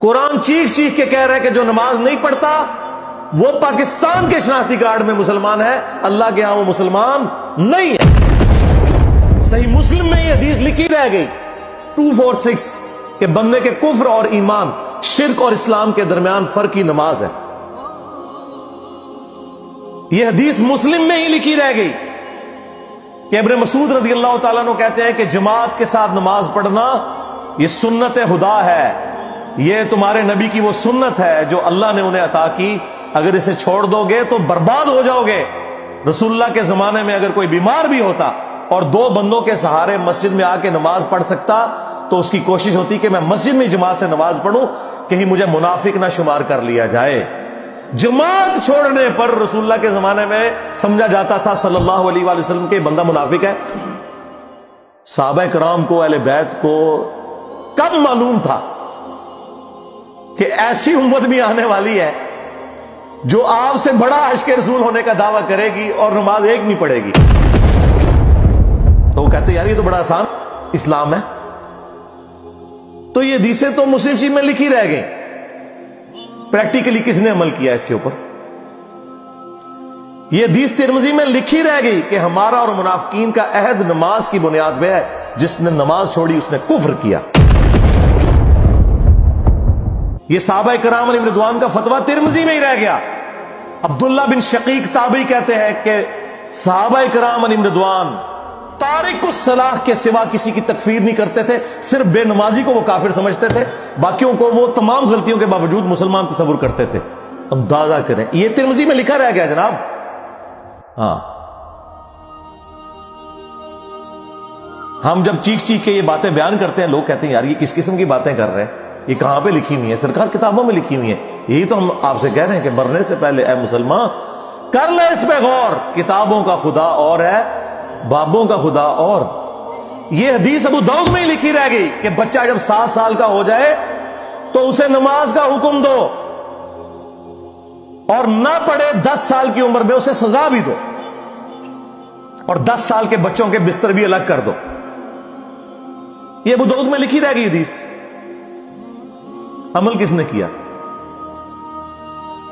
قرآن چیخ چیخ کے کہہ رہا ہے کہ جو نماز نہیں پڑھتا وہ پاکستان کے شناختی کارڈ میں مسلمان ہے، اللہ کے ہاں وہ مسلمان نہیں ہے۔ صحیح مسلم میں یہ حدیث لکھی رہ گئی 246 کہ بندے کے کفر اور ایمان، شرک اور اسلام کے درمیان فرق کی نماز ہے۔ یہ حدیث مسلم میں ہی لکھی رہ گئی کہ ابن مسعود رضی اللہ تعالیٰ عنہ کہتے ہیں کہ جماعت کے ساتھ نماز پڑھنا یہ سنت خدا ہے، یہ تمہارے نبی کی وہ سنت ہے جو اللہ نے انہیں عطا کی، اگر اسے چھوڑ دو گے تو برباد ہو جاؤ گے۔ رسول اللہ کے زمانے میں اگر کوئی بیمار بھی ہوتا اور 2 بندوں کے سہارے مسجد میں آ کے نماز پڑھ سکتا تو اس کی کوشش ہوتی کہ میں مسجد میں جماعت سے نماز پڑھوں، کہیں مجھے منافق نہ شمار کر لیا جائے۔ جماعت چھوڑنے پر رسول اللہ کے زمانے میں سمجھا جاتا تھا صلی اللہ علیہ وآلہ وسلم کہ بندہ منافق ہے۔ صحابہ کرام کو، اہل بیت کو کب معلوم تھا کہ ایسی امت بھی آنے والی ہے جو آپ سے بڑا عاشق رسول ہونے کا دعویٰ کرے گی اور نماز ایک نہیں پڑھے گی؟ تو وہ کہتے یار یہ تو بڑا آسان اسلام ہے۔ تو یہ حدیثیں تو مسلم شریف میں لکھی رہ گئی، پریکٹیکلی کس نے عمل کیا اس کے اوپر؟ یہ حدیث ترمذی میں لکھی رہ گئی کہ ہمارا اور منافقین کا عہد نماز کی بنیاد پہ ہے، جس نے نماز چھوڑی اس نے کفر کیا۔ یہ صحابہ کرام علیہ رضوان کا فتویٰ ترمذی میں ہی رہ گیا۔ عبداللہ بن شقیق تابعی کہتے ہیں کہ صحابہ کرام علیہ رضوان تارک الصلاح کے سوا کسی کی تکفیر نہیں کرتے تھے، صرف بے نمازی کو وہ کافر سمجھتے تھے، باقیوں کو وہ تمام غلطیوں کے باوجود مسلمان تصور کرتے تھے۔ اندازہ کریں، یہ ترمذی میں لکھا رہ گیا جناب۔ ہاں، ہم جب چیخ چیخ کے یہ باتیں بیان کرتے ہیں، لوگ کہتے ہیں یار یہ کس قسم کی باتیں کر رہے ہیں، یہ کہاں پہ لکھی ہوئی ہے؟ سرکار کتابوں میں لکھی ہوئی ہے۔ یہی تو ہم آپ سے کہہ رہے ہیں کہ مرنے سے پہلے اے مسلمان کر لے اس پہ غور، کتابوں کا خدا اور ہے، بابوں کا خدا اور۔ یہ حدیث ابو داؤد میں ہی لکھی رہ گئی کہ بچہ جب 7 سال کا ہو جائے تو اسے نماز کا حکم دو، اور نہ پڑھے 10 سال کی عمر میں اسے سزا بھی دو، اور 10 سال کے بچوں کے بستر بھی الگ کر دو۔ یہ ابو داؤد میں لکھی رہ گئی حدیث، عمل کس نے کیا؟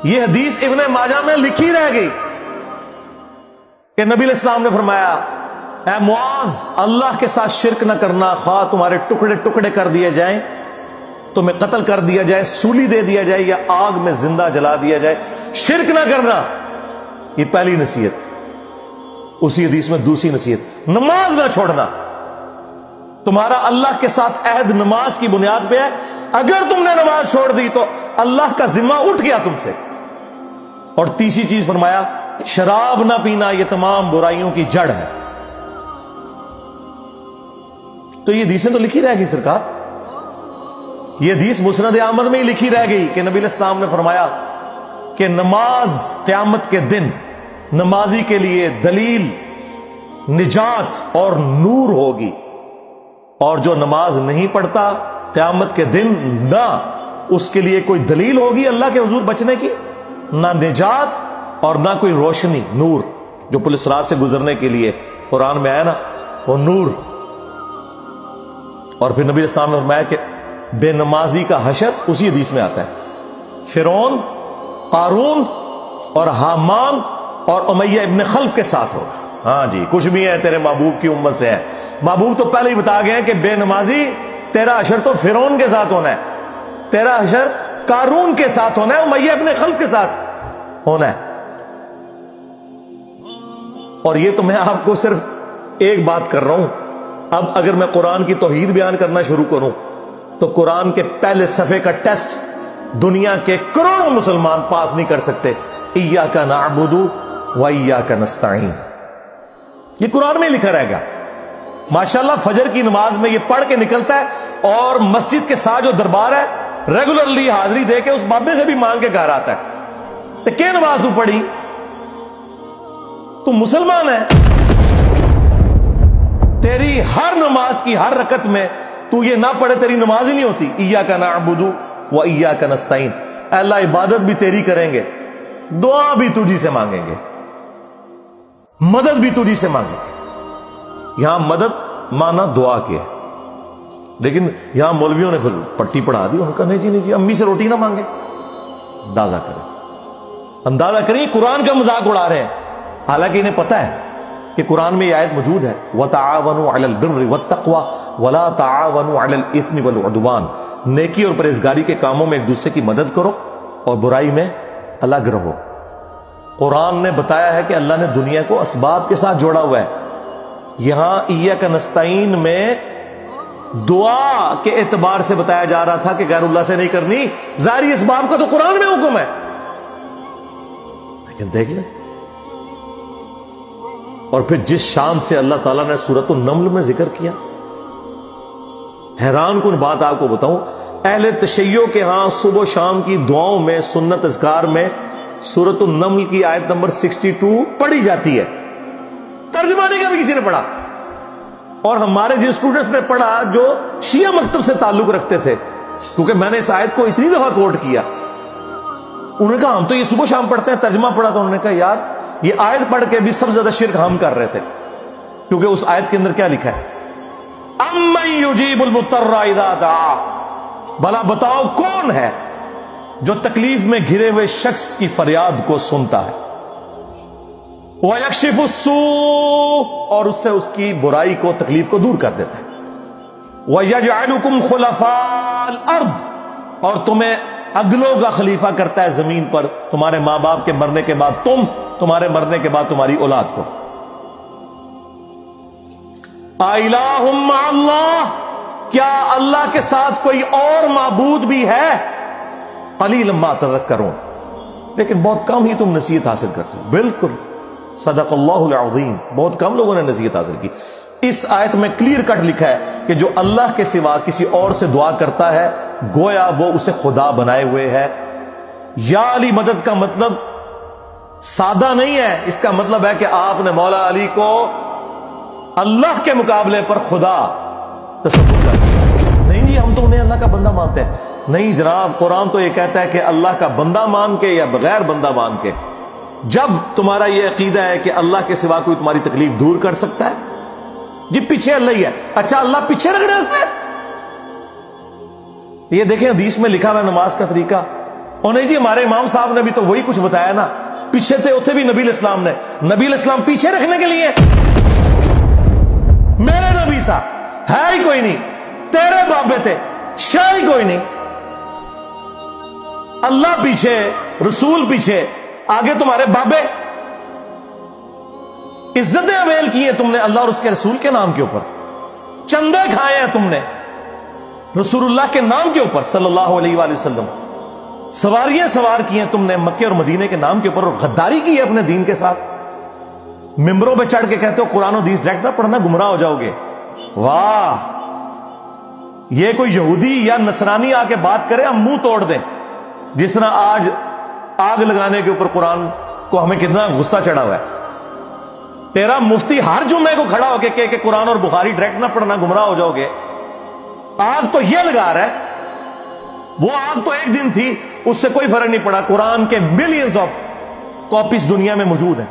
یہ حدیث ابن ماجہ میں لکھی رہ گئی کہ نبی علیہ السلام نے فرمایا اے معاذ، اللہ کے ساتھ شرک نہ کرنا، خواہ تمہارے ٹکڑے ٹکڑے کر دیے جائیں، تمہیں قتل کر دیا جائے، سولی دے دیا جائے، یا آگ میں زندہ جلا دیا جائے، شرک نہ کرنا۔ یہ پہلی نصیحت۔ اسی حدیث میں دوسری نصیحت، نماز نہ چھوڑنا۔ تمہارا اللہ کے ساتھ عہد نماز کی بنیاد پہ ہے، اگر تم نے نماز چھوڑ دی تو اللہ کا ذمہ اٹھ گیا تم سے۔ اور تیسری چیز فرمایا شراب نہ پینا، یہ تمام برائیوں کی جڑ ہے۔ تو یہ حدیثیں تو لکھی رہ گئی سرکار۔ یہ حدیث مسند احمد میں ہی لکھی رہ گئی کہ نبی علیہ السلام نے فرمایا کہ نماز قیامت کے دن نمازی کے لیے دلیل، نجات اور نور ہوگی، اور جو نماز نہیں پڑھتا قیامت کے دن نہ اس کے لیے کوئی دلیل ہوگی اللہ کے حضور بچنے کی، نہ نجات اور نہ کوئی روشنی، نور جو پولیس رات سے گزرنے کے لیے قرآن میں آیا نا، وہ نور۔ اور پھر نبی السلام نے فرمایا کہ بے نمازی کا حشر اسی حدیث میں آتا ہے، فرعون، قارون اور حامان اور امیہ ابن خلف کے ساتھ ہوگا۔ ہاں جی، کچھ بھی ہے تیرے محبوب کی امت سے ہے۔ محبوب تو پہلے ہی بتا گئے ہیں کہ بے نمازی تیرا حشر تو فرعون کے ساتھ ہونا ہے، تیرا حشر قارون کے ساتھ ہونا ہے، امیہ ابن خلف کے ساتھ ہونا ہے۔ اور یہ تو میں آپ کو صرف ایک بات کر رہا ہوں، اب اگر میں قرآن کی توحید بیان کرنا شروع کروں تو قرآن کے پہلے صفحے کا ٹیسٹ دنیا کے کروڑوں مسلمان پاس نہیں کر سکتے۔ ایاک نعبد و ایاک نستعین، یہ قرآن میں لکھا رہے گا۔ ماشاءاللہ فجر کی نماز میں یہ پڑھ کے نکلتا ہے، اور مسجد کے ساتھ جو دربار ہے ریگولرلی حاضری دے کے اس بابے سے بھی مانگ کے گھر آتا ہے۔ تو کیا نماز تو پڑھی؟ تو مسلمان ہے، تیری ہر نماز کی ہر رکعت میں تو یہ نہ پڑھے تیری نماز ہی نہیں ہوتی۔ ایاک نعبد و ایاک نستعین، اے اللہ عبادت بھی تیری کریں گے، دعا بھی تجھی سے مانگیں گے، مدد بھی تجھی سے مانگیں گے۔ یہاں مدد مانا دعا کیا، لیکن یہاں مولویوں نے پھر پٹی پڑھا دی، ان کا نہیں جی امی سے روٹی نہ مانگے. اندازہ کریں قرآن کا مذاق اڑا رہے ہیں، حالانکہ انہیں پتہ ہے کہ قرآن میں یہ آیت موجود ہے وَتَعَاوَنُوا عَلَى الْبِرِّ وَالتَّقْوَى وَلَا تَعَاوَنُوا عَلَى الْإِثْمِ وَالْعُدْوَانِ. نیکی اور پرہیزگاری کے کاموں میں ایک دوسرے کی مدد کرو اور برائی میں الگ رہو. قرآن نے بتایا ہے کہ اللہ نے دنیا کو اسباب کے ساتھ جوڑا ہوا ہے. یہاں ایاک نستعین میں دعا کے اعتبار سے بتایا جا رہا تھا کہ غیر اللہ سے نہیں کرنی، ظاہری اسباب کا تو قرآن میں حکم ہے. لیکن دیکھ لیں، اور پھر جس شان سے اللہ تعالیٰ نے سورۃ النمل میں ذکر کیا، حیران کن بات آپ کو بتاؤں، اہل تشیع کے ہاں صبح و شام کی دعاؤں میں، سنت اذکار میں سورۃ النمل کی آیت نمبر 62 پڑھی جاتی ہے. ترجمہ نہیں کبھی کسی نے پڑھا. اور ہمارے جن اسٹوڈنٹس نے پڑھا جو شیعہ مکتب سے تعلق رکھتے تھے، کیونکہ میں نے اس آیت کو اتنی دفعہ کوٹ کیا، انہوں نے کہا ہم تو یہ صبح شام پڑھتے ہیں. ترجمہ پڑھا تو انہوں نے کہا یار یہ آیت پڑھ کے بھی سب سے زیادہ شرک ہم کر رہے تھے، کیونکہ اس آیت کے اندر کیا لکھا ہے؟ اَمَّن يُجِيبُ الْمُضْطَرَّ إِذَا دَعَاهُ. بھلا بتاؤ کون ہے جو تکلیف میں گھرے ہوئے شخص کی فریاد کو سنتا ہے، وَيَكْشِفُ السُّوءَ، اور اس سے اس کی برائی کو، تکلیف کو دور کر دیتا ہے، وَيَجْعَلُكُمْ خُلَفَاءَ الْأَرْضِ، اور تمہیں اگلوں کا خلیفہ کرتا ہے زمین پر، تمہارے ماں باپ کے مرنے کے بعد تم، تمہارے مرنے کے بعد تمہاری اولاد کو. اَإِلَٰهٌ مَّعَ اللَّهِ، کیا اللہ کے ساتھ کوئی اور معبود بھی ہے؟ قَلِيلًا مَّا تَذَكَّرُونَ، لیکن بہت کم ہی تم نصیحت حاصل کرتے ہو. بالکل صدق اللہ العظیم، بہت کم لوگوں نے نصیحت حاصل کی. اس آیت میں کلیئر کٹ لکھا ہے کہ جو اللہ کے سوا کسی اور سے دعا کرتا ہے گویا وہ اسے خدا بنائے ہوئے ہے. یا علی مدد کا مطلب سادہ نہیں ہے، اس کا مطلب ہے کہ آپ نے مولا علی کو اللہ کے مقابلے پر خدا تصور کر دیا. نہیں جی ہم تو انہیں اللہ کا بندہ مانتے ہیں. نہیں جناب، قرآن تو یہ کہتا ہے کہ اللہ کا بندہ مان کے یا بغیر بندہ مان کے. جب تمہارا یہ عقیدہ ہے کہ اللہ کے سوا کوئی تمہاری تکلیف دور کر سکتا ہے، جی پیچھے اللہ ہی ہے. اچھا اللہ پیچھے رکھ رہے ہیں. یہ دیکھیں حدیث میں لکھا ہوا ہے نماز کا طریقہ. اور نہیں جی ہمارے امام صاحب نے بھی تو وہی کچھ بتایا نا، پیچھے تھے اتنے بھی نبی علیہ السلام نے. نبی علیہ السلام پیچھے رکھنے کے لیے، میرے نبی صاحب ہے ہی کوئی نہیں، تیرے بابے تھے شاہ ہی کوئی نہیں. اللہ پیچھے، رسول پیچھے، آگے تمہارے بابے. عزتیں اویل کی ہیں تم نے اللہ اور اس کے رسول کے نام کے اوپر، چندے کھائے ہیں تم نے رسول اللہ کے نام کے اوپر صلی اللہ علیہ وآلہ وسلم. سواریاں سوار کی ہیں تم نے مکے اور مدینے کے نام کے اوپر، اور غداری کی ہے اپنے دین کے ساتھ. ممبروں پہ چڑھ کے کہتے ہو قرآن و حدیث ڈائریکٹ نہ پڑھنا گمراہ ہو جاؤ گے. واہ، یہ کوئی یہودی یا نصرانی آ کے بات کرے ہم منہ توڑ دیں. جس طرح آج آگ لگانے کے اوپر قرآن کو ہمیں کتنا غصہ چڑھا ہوا ہے. تیرا مفتی ہر جمعے کو کھڑا ہو کے کہ قرآن اور بخاری ڈائریکٹ نہ پڑھنا گمراہ ہو جاؤ گے. آگ تو یہ لگا رہا ہے، وہ آگ تو ایک دن تھی، اس سے کوئی فرق نہیں پڑا. قرآن کے ملینز آف کاپیز دنیا میں موجود ہیں،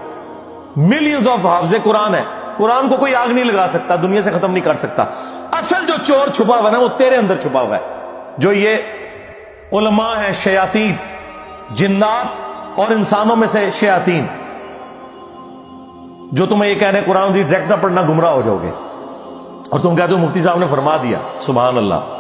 ملینز آف حافظ قرآن ہے. قرآن کو کوئی آگ نہیں لگا سکتا، دنیا سے ختم نہیں کر سکتا. اصل جو چور چھپا ہوا ہے وہ تیرے اندر چھپا ہوا ہے. جو یہ علماء ہیں شیاطین، جنات اور انسانوں میں سے شیاطین، جو تمہیں یہ کہہ رہے ہیں قرآن ڈائریکٹ نہ پڑھنا گمراہ ہو جاؤ گے، اور تم کہتے ہو مفتی صاحب نے فرما دیا. سبحان اللہ.